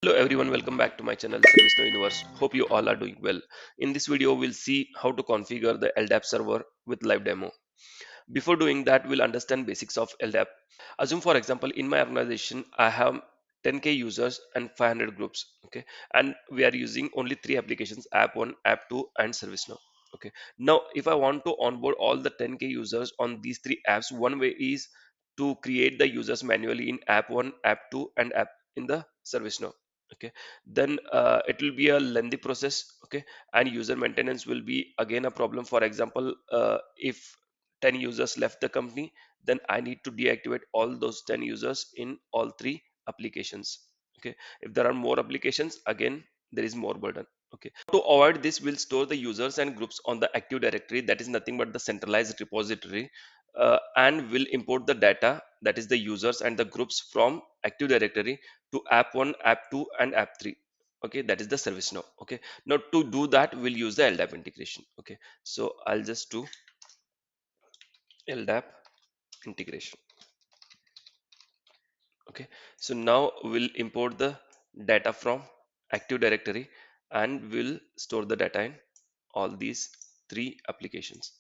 Hello everyone, welcome back to my channel ServiceNow Universe. Hope you all are doing well. In this video, we'll see how to configure the LDAP server with live demo. Before doing that, we'll understand basics of LDAP. Assume for example, in my organization, I have 10k users and 500 groups. Okay, and we are using only three applications: App 1, App 2, and ServiceNow. Okay, now if I want to onboard all the 10k users on these three apps, one way is to create the users manually in App 1, App 2, and App in the ServiceNow. Okay, then it will be a lengthy process. Okay, and user maintenance will be again a problem. For example, if 10 users left the company, then I need to deactivate all those 10 users in all three applications. Okay, if there are more applications, again there is more burden. Okay, to avoid this, we'll store the users and groups on the Active Directory, that is nothing but the centralized repository, and will import the data, that is the users and the groups, from Active Directory to App 1, App 2, and App 3. Okay, that is the service now. Okay, now to do that, we'll use the LDAP integration. Okay, so I'll just do LDAP integration. Okay, so now we'll import the data from Active Directory and we'll store the data in all these three applications.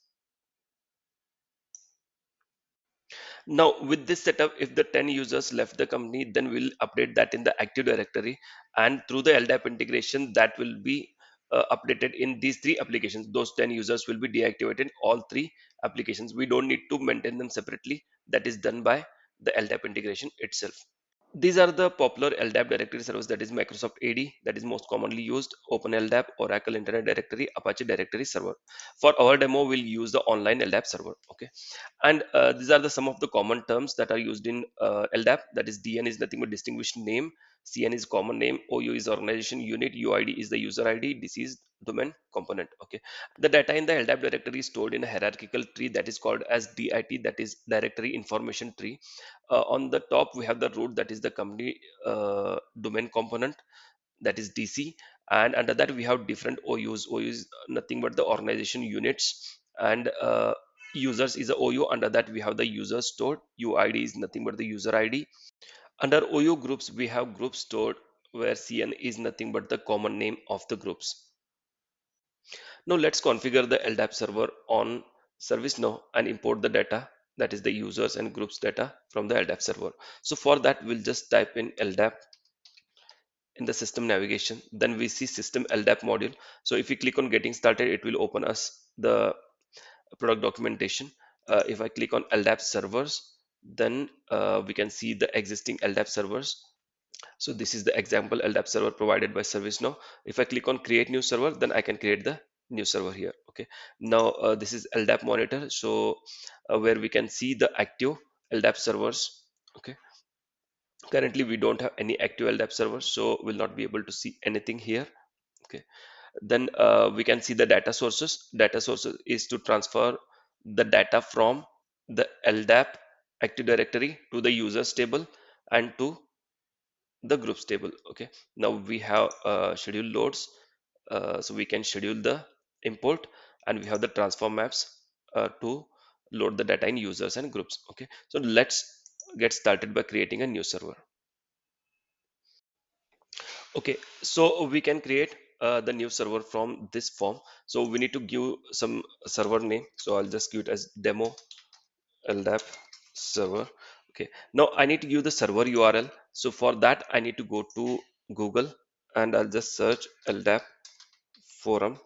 Now with this setup, if the 10 users left the company, then we'll update that in the Active Directory, and through the LDAP integration, that will be updated in these three applications. Those 10 users will be deactivated in all three applications. We don't need to maintain them separately. That is done by the LDAP integration itself. These are the popular LDAP directory servers, that is Microsoft AD, that is most commonly used, Open LDAP, Oracle Internet Directory, Apache Directory Server. For our demo, we'll use the online LDAP server. Okay, and these are the some of the common terms that are used in LDAP. That is, DN is nothing but distinguished name, CN is common name, OU is organization unit, UID is the user ID, this is domain component. Okay, the data in the LDAP directory is stored in a hierarchical tree that is called as DIT, that is directory information tree. On the top we have the root, that is the company domain component, that is DC, and under that we have different OUs. OU is nothing but the organization units, and users is a OU. Under that we have the user stored. UID is nothing but the user ID. Under OU groups we have groups stored, where CN is nothing but the common name of the groups. Now let's configure the LDAP server on ServiceNow and import the data, that is the users and groups data, from the LDAP server. So for that, we'll just type in LDAP in the system navigation. Then we see system LDAP module. So if we click on getting started, it will open us the product documentation. If I click on LDAP servers, then we can see the existing LDAP servers. So this is the example LDAP server provided by ServiceNow. If I click on create new server, then I can create the new server here. Okay, now this is LDAP monitor, so where we can see the active LDAP servers. Okay, currently we don't have any active LDAP servers, so we'll not be able to see anything here. Okay, then we can see the data sources. Data sources is to transfer the data from the LDAP Active Directory to the users table and to the groups table. Okay, now we have schedule loads, so we can schedule the import, and we have the transform maps to load the data in users and groups. Okay, so let's get started by creating a new server. Okay, so we can create the new server from this form. So we need to give some server name, so I'll just give it as demo LDAP server. Okay, now I need to give the server URL. So for that, I need to go to Google, and I'll just search LDAP forum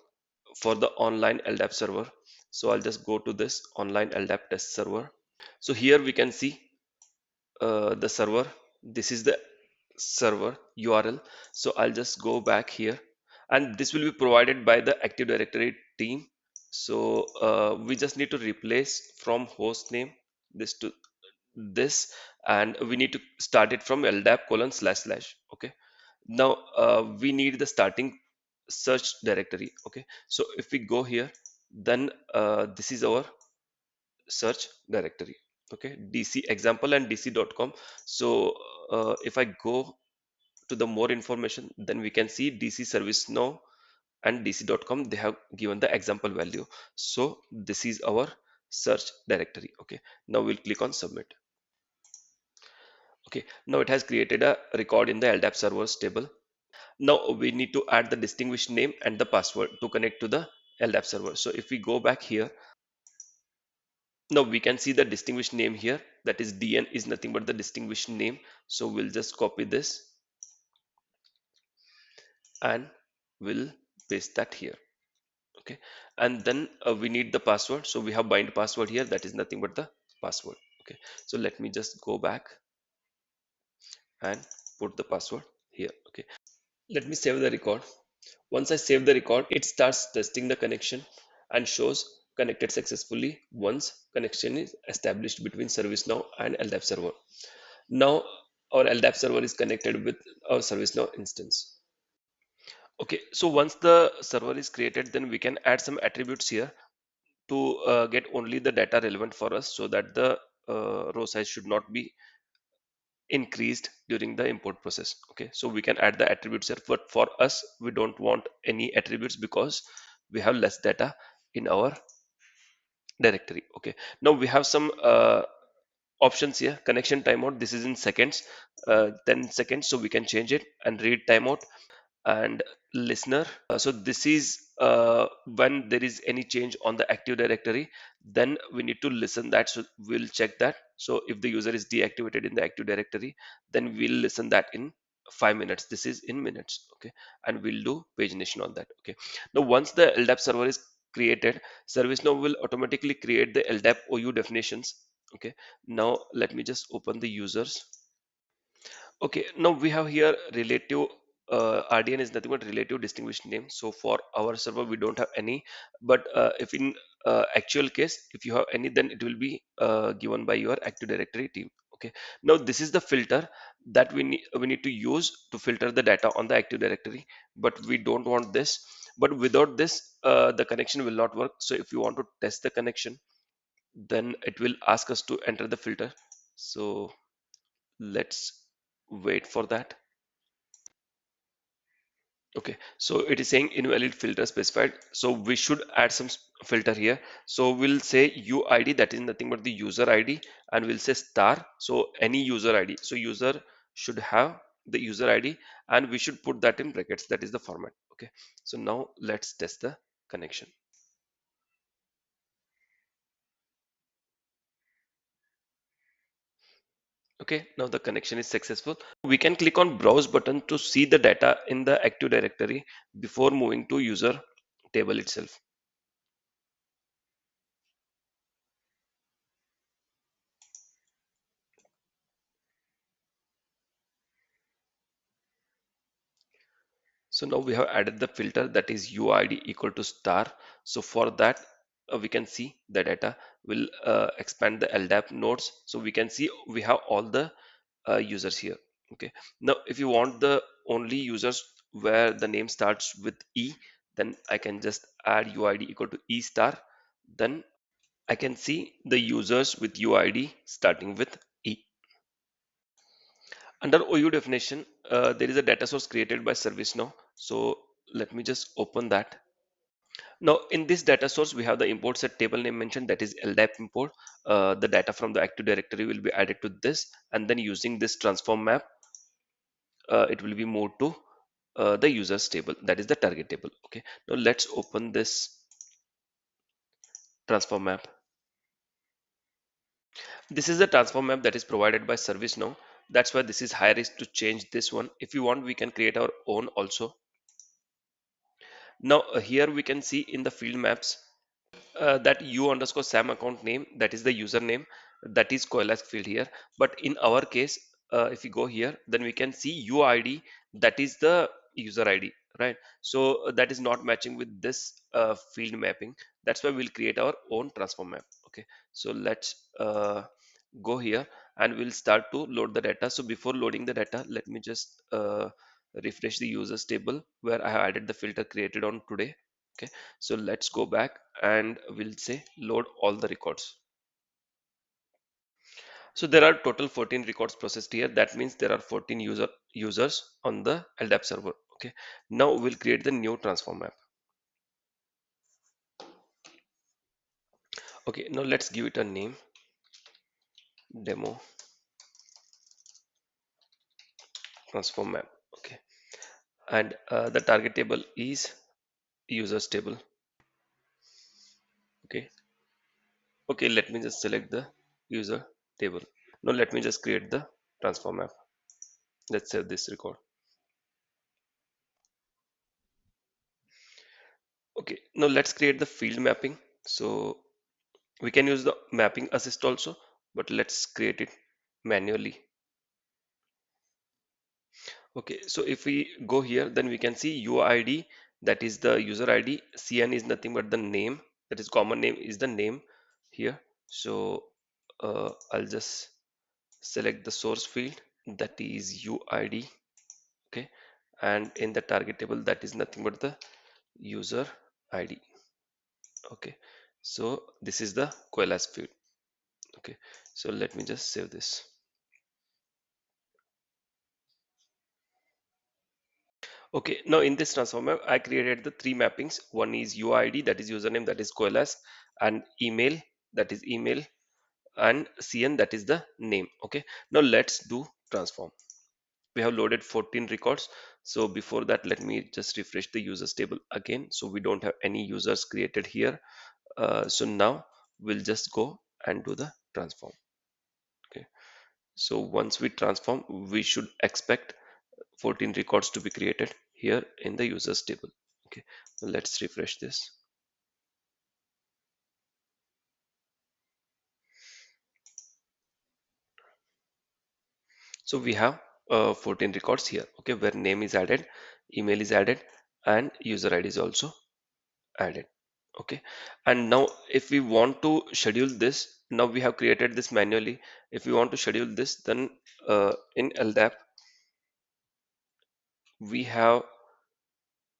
for the online LDAP server. So I'll just go to this online LDAP test server. So here we can see the server. This is the server URL. So I'll just go back here, and this will be provided by the Active Directory team. So we just need to replace from host name this to this, and we need to start it from LDAP colon slash slash. Okay, now we need the starting search directory. Okay, so if we go here, then this is our search directory. Okay, DC example and dc.com. So if I go to the more information, then we can see DC service now and dc.com, they have given the example value. So this is our search directory. Okay, now we'll click on submit. Okay, now it has created a record in the LDAP servers table. Now we need to add the distinguished name and the password to connect to the LDAP server. So if we go back here, now we can see the distinguished name here, that is DN is nothing but the distinguished name. So we'll just copy this and we'll paste that here. Okay, and then we need the password. So we have bind password here, that is nothing but the password. Okay, so let me just go back and put the password here. Okay, let me save the record. Once I save the record, it starts testing the connection and shows connected successfully once connection is established between ServiceNow and LDAP server. Now our LDAP server is connected with our ServiceNow instance. Okay, so once the server is created, then we can add some attributes here to get only the data relevant for us, so that the row size should not be increased during the import process. Okay, so we can add the attributes here, but for us we don't want any attributes because we have less data in our directory. Okay, now we have some options here. Connection timeout, this is in seconds, 10 seconds, so we can change it. And read timeout and listener, so this is when there is any change on the active directory, then we need to listen that. So we'll check that. So if the user is deactivated in the active directory, then we'll listen that in 5 minutes. This is in minutes. Okay, and we'll do pagination on that. Okay, now once the LDAP server is created, ServiceNow will automatically create the LDAP OU definitions. Okay, now let me just open the users. Okay, now we have here relative RDN is nothing but relative distinguished name. So for our server, we don't have any, but if in actual case, if you have any, then it will be given by your Active Directory team. Okay, now this is the filter that we need to use to filter the data on the Active Directory, but we don't want this. But without this, the connection will not work. So if you want to test the connection, then it will ask us to enter the filter. So let's wait for that. Okay, so it is saying invalid filter specified. So we should add some filter here. So we'll say UID, that is nothing but the user ID, and we'll say star. So any user ID. So user should have the user ID, and we should put that in brackets. That is the format. Okay, so now let's test the connection. Okay, now the connection is successful. We can click on browse button to see the data in the Active Directory before moving to user table itself. So now we have added the filter, that is UID equal to star. So for that, we can see the data will expand the LDAP nodes. So we can see we have all the users here. Okay. Now, if you want the only users where the name starts with E, then I can just add UID equal to E star. Then I can see the users with UID starting with E. Under OU definition, there is a data source created by ServiceNow. So let me just open that. Now, in this data source, we have the import set table name mentioned, that is LDAP import. The data from the Active Directory will be added to this, and then using this transform map, it will be moved to the users table, that is the target table. Okay. Now let's open this transform map. This is the transform map that is provided by ServiceNow. That's why this is high risk to change this one. If you want, we can create our own also. Now here we can see in the field maps that u underscore sam account name, that is the username, that is coalesce field here. But in our case, if you go here, then we can see uid, that is the user id, right? So that is not matching with this field mapping. That's why we'll create our own transform map. Okay, so let's go here and we'll start to load the data. So before loading the data, let me just refresh the users table where I have added the filter created on today. Okay, so let's go back and we'll say load all the records. So there are total 14 records processed here. That means there are 14 users on the LDAP server. Okay, now we'll create the new transform map. Okay, now let's give it a name, demo transform map. Okay, and the target table is users table. Okay, okay, let me just select the user table. Now let me just create the transform map. Let's save this record. Okay, now let's create the field mapping. So we can use the mapping assist also, but let's create it manually. Okay, so if we go here, then we can see UID, that is the user ID. CN is nothing but the name, that is common name is the name here. So I'll just select the source field, that is UID. Okay, and in the target table, that is nothing but the user ID. Okay, so this is the coalesce field. Okay, so let me just save this. Okay, now in this transformer, I created the three mappings. One is UID, that is username, that is coalesce, and email, that is email, and CN, that is the name. Okay, now let's do transform. We have loaded 14 records. So before that, let me just refresh the users table again. So we don't have any users created here. So now we'll just go and do the transform. Okay, so once we transform, we should expect 14 records to be created here in the users table. Okay, so let's refresh this. So we have 14 records here. Okay, where name is added, email is added, and user ID is also added. Okay, and now if we want to schedule this, now we have created this manually. If we want to schedule this, then in LDAP we have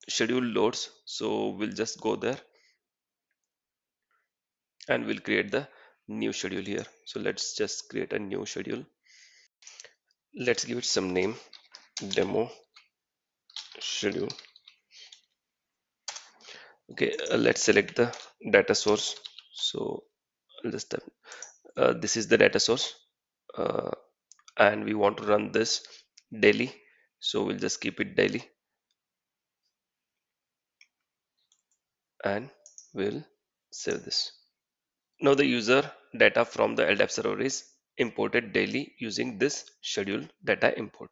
schedule loads. So we'll just go there and we'll create the new schedule here. So let's just create a new schedule. Let's give it some name, demo schedule. Okay, let's select the data source. So I'll just this is the data source, uh, and we want to run this daily. So we'll just keep it daily, and we'll save this. Now the user data from the LDAP server is imported daily using this schedule data import.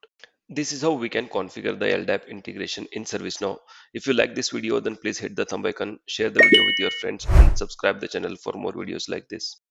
This is how we can configure the LDAP integration in ServiceNow. If you like this video, then please hit the thumb icon, share the video with your friends, and subscribe the channel for more videos like this.